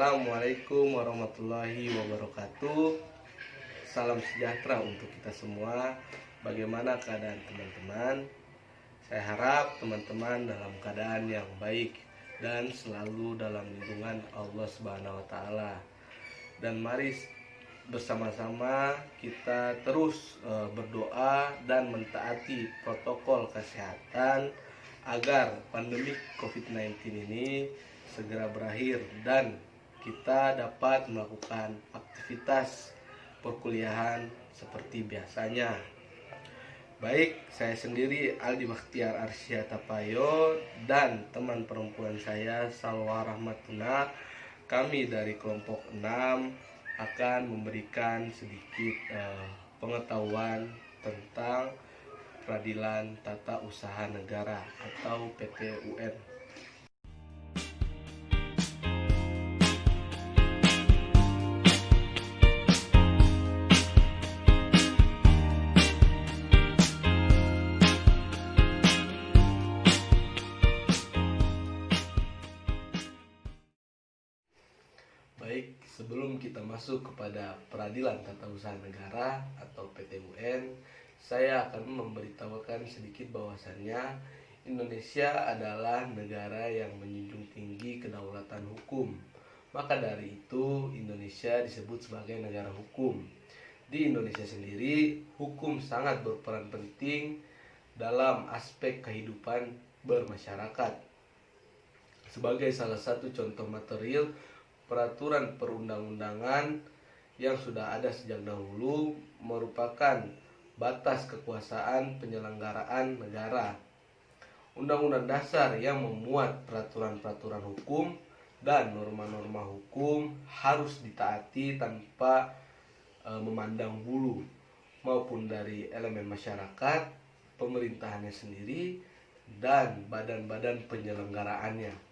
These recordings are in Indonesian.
Assalamualaikum warahmatullahi wabarakatuh. Salam sejahtera untuk kita semua. Bagaimana keadaan teman-teman? Saya harap teman-teman dalam keadaan yang baik dan selalu dalam lindungan Allah Subhanahu wa taala. Dan mari bersama-sama kita terus berdoa dan mentaati protokol kesehatan agar pandemi COVID-19 ini segera berakhir dan kita dapat melakukan aktivitas perkuliahan seperti biasanya. Baik, saya sendiri Aldi Bakhtiar Arsya Tapayo dan teman perempuan saya Salwa Rahmatuna, kami dari kelompok 6 akan memberikan sedikit pengetahuan tentang Peradilan Tata Usaha Negara atau PTUN. Baik, sebelum kita masuk kepada Peradilan Tata Usaha Negara atau PTUN, saya akan memberitahukan sedikit bahwasannya Indonesia adalah negara yang menjunjung tinggi kedaulatan hukum. Maka dari itu, Indonesia disebut sebagai negara hukum. Di Indonesia sendiri, hukum sangat berperan penting dalam aspek kehidupan bermasyarakat. Sebagai salah satu contoh material, peraturan perundang-undangan yang sudah ada sejak dahulu merupakan batas kekuasaan penyelenggaraan negara. Undang-undang dasar yang memuat peraturan-peraturan hukum dan norma-norma hukum harus ditaati tanpa memandang bulu, maupun dari elemen masyarakat, pemerintahannya sendiri, dan badan-badan penyelenggaraannya.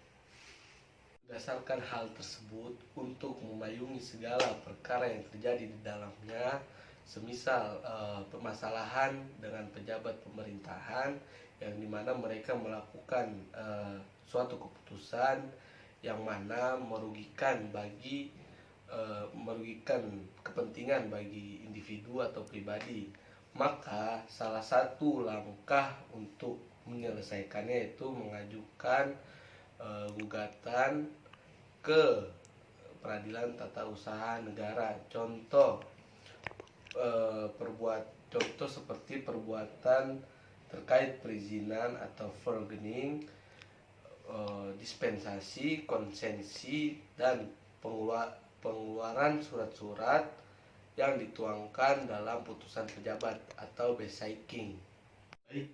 Berdasarkan hal tersebut, untuk memayungi segala perkara yang terjadi di dalamnya, semisal permasalahan dengan pejabat pemerintahan yang dimana mereka melakukan suatu keputusan yang mana merugikan kepentingan bagi individu atau pribadi, maka salah satu langkah untuk menyelesaikannya itu mengajukan gugatan ke Peradilan Tata Usaha Negara. Contoh seperti perbuatan terkait perizinan atau bargaining, dispensasi, konsensi, dan pengeluaran surat-surat yang dituangkan dalam putusan pejabat atau besaiking. Baik,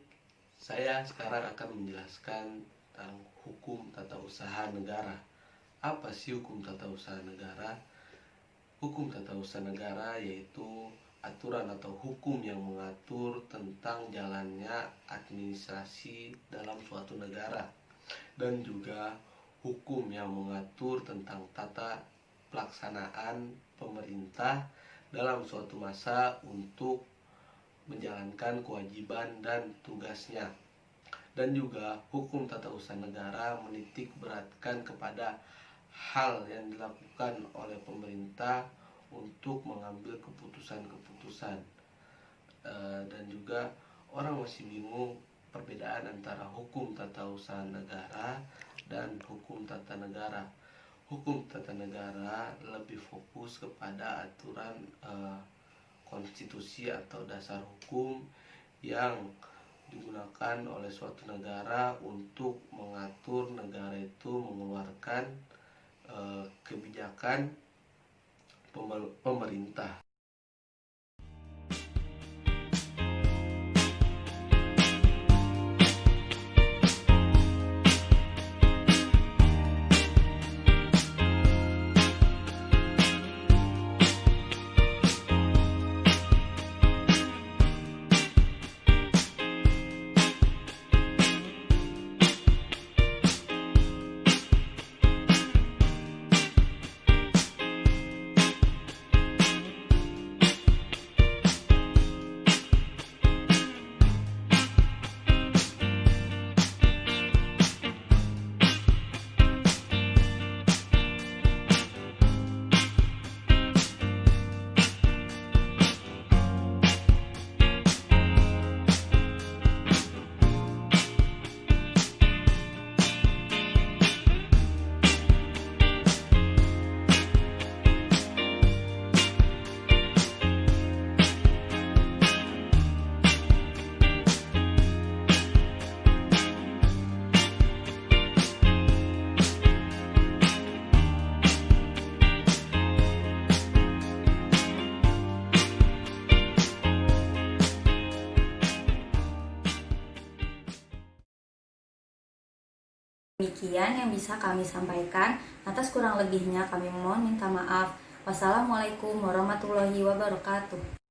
saya sekarang akan menjelaskan tentang hukum tata usaha negara. Apa sih hukum tata usaha negara? Hukum tata usaha negara yaitu aturan atau hukum yang mengatur tentang jalannya administrasi dalam suatu negara, dan juga hukum yang mengatur tentang tata pelaksanaan pemerintah dalam suatu masa untuk menjalankan kewajiban dan tugasnya. Dan juga hukum tata usaha negara menitik beratkan kepada hal yang dilakukan oleh pemerintah untuk mengambil keputusan-keputusan. Dan juga orang masih bingung perbedaan antara hukum tata usaha negara dan hukum tata negara. Hukum tata negara lebih fokus kepada aturan konstitusi atau dasar hukum yang digunakan oleh suatu negara untuk mengatur negara itu mengeluarkan kebijakan pemerintah. Demikian yang bisa kami sampaikan. Atas kurang lebihnya kami mohon minta maaf. Wassalamualaikum warahmatullahi wabarakatuh.